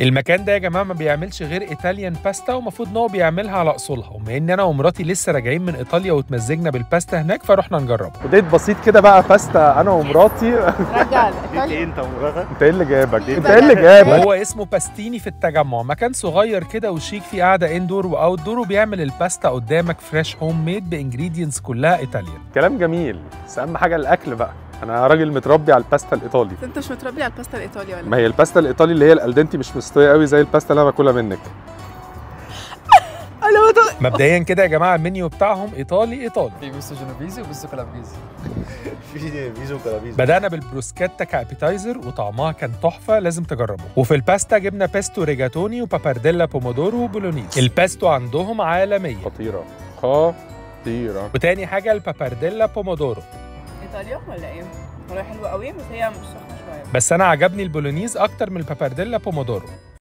المكان ده يا جماعه ما بيعملش غير ايطاليان باستا، ومفروض ان هو بيعملها على اصولها، وبما ان انا ومراتي لسه راجعين من ايطاليا واتمزجنا بالباستا هناك فروحنا نجربها. وديت بسيط كده بقى باستا انا ومراتي. رجع ايه انت ومراتك؟ انت ايه اللي جابك؟ انت ايه اللي جابك؟ هو اسمه باستيني في التجمع، مكان صغير كده وشيك فيه قاعده اندور واوت دور، وبيعمل الباستا قدامك فريش هوم ميد بانجريدينتس كلها ايطاليان. كلام جميل، بس اهم حاجه الاكل بقى. انا راجل متربي على الباستا الايطالي. انت مش متربي على الباستا الايطالي ولا؟ ما هي الباستا الايطالي اللي هي الالدنتي مش مستويه قوي زي الباستا اللي انا باكلها منك. مبدئيا كده يا جماعه المنيو بتاعهم ايطالي. في بيستو جنوفيزي وبيستو كالابريزي. في فيزو كلابيزو. بدأنا بالبروسكيتا كابيتايزر وطعمها كان تحفة، لازم تجربه. وفي الباستا جبنا بيستو ريجاتوني وبابارديلا بومودورو وبولونيز. الباستو عندهم عالمية، خطيرة. وتاني حاجة البابارديلا بومودورو. ايطاليا ولا ايه؟ ايطاليا حلوه قوي بس هي مش سخنه شويه. بس أنا عجبني البولونيز أكتر من البابارديلا بومودورو.